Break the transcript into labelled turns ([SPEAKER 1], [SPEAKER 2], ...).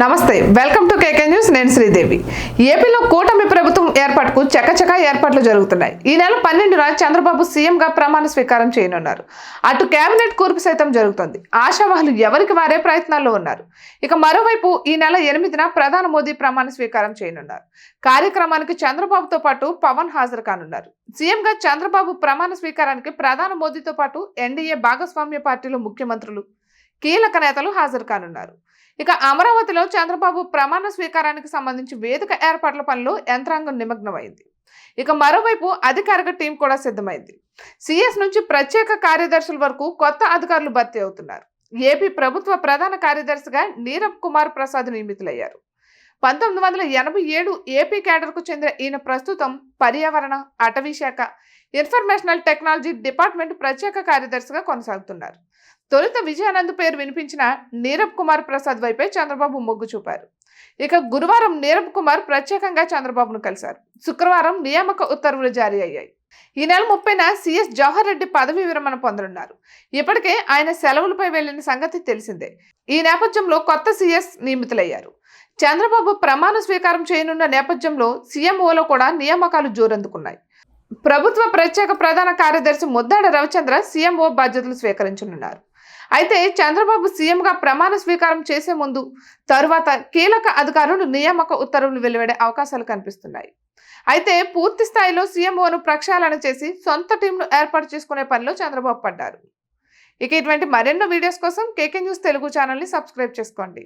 [SPEAKER 1] నమస్తే welcome to KK news నేను శ్రీదేవి ఏపీలో కూటమి ప్రభుత్వం ఏర్పాటుకు చకచకా ఏర్పాట్లు జరుగుతున్నాయి ఈ నెల 12న చంద్రబాబు సీఎంగా ప్రమాణ స్వీకారం చేయనున్నారు అటు కేబినెట్ కూర్పు సైతం జరుగుతోంది ఆశావాహులు ఎవరికి వారే ప్రయత్నాల్లో ఉన్నారు ఇక మరోవైపు ఈ నెల 8న ప్రధాని మోదీ ప్రమాణ స్వీకారం చేయనున్నారు కార్యక్రమానికి చంద్రబాబుతో పాటు పవన్ హాజరు కానున్నారు సీఎంగా చంద్రబాబు ప్రమాణ స్వీకారానికి ప్రధాని మోదీతో పాటు ఎన్డీఏ భాగస్వామ్య పార్టీలు ముఖ్యమంత్రులు కీలక నేతలు హాజరు కానున్నారు ఇక అమరావతిలో చంద్రబాబు ప్రమాణ స్వీకారానికి సంబంధించి వేదిక ఏర్పాట్ల పనిలో యంత్రాంగం నిమగ్నమైంది ఇక మరోవైపు అధికారిక టీం కూడా సిద్ధమైంది సిఎస్ నుంచి ప్రత్యేక కార్యదర్శుల వరకు కొత్త అధికారులు భర్తీ అవుతున్నారు ఏపీ ప్రభుత్వ ప్రధాన కార్యదర్శిగా నీరబ్ కుమార్ ప్రసాద్ నియమితులయ్యారు 1987 ఏపీ కేడర్కు చెందిన ఈయన ప్రస్తుతం పర్యావరణ అటవీ శాఖ ఇన్ఫర్మేషనల్ టెక్నాలజీ డిపార్ట్మెంట్ ప్రత్యేక కార్యదర్శిగా కొనసాగుతున్నారు తొలుత విజయానంద్ పేరు వినిపించిన నీరబ్ కుమార్ ప్రసాద్ వైపే చంద్రబాబు మొగ్గు చూపారు ఇక గురువారం నీరబ్ కుమార్ ప్రత్యేకంగా చంద్రబాబును కలిశారు శుక్రవారం నియామక ఉత్తర్వులు జారీ అయ్యాయి ఈ నెల 30న సిఎస్ జవహర్ రెడ్డి పదవీ విరమణ పొందనున్నారు ఇప్పటికే ఆయన సెలవులపై వెళ్లిన సంగతి తెలిసిందే ఈ నేపథ్యంలో కొత్త సిఎస్ నియమితులయ్యారు చంద్రబాబు ప్రమాణ స్వీకారం చేయనున్న నేపథ్యంలో సీఎంఓలో కూడా నియామకాలు జోరందుకున్నాయి ప్రభుత్వ ప్రత్యేక ప్రధాన కార్యదర్శి ముద్దాడ రవిచంద్ర సీఎంఓ బాధ్యతలు స్వీకరించనున్నారు అయితే చంద్రబాబు సీఎంగా ప్రమాణ స్వీకారం చేసే ముందు తరువాత కీలక అధికారులు నియామక ఉత్తర్వులు వెలువడే అవకాశాలు కనిపిస్తున్నాయి అయితే పూర్తి స్థాయిలో సీఎంఓను ప్రక్షాళన చేసి సొంత టీంను ఏర్పాటు చేసుకునే పనిలో చంద్రబాబు పడ్డారు ఇక ఇటువంటి మరెన్నో వీడియోస్ కోసం కేకే న్యూస్ తెలుగు ఛానల్ని సబ్స్క్రైబ్ చేసుకోండి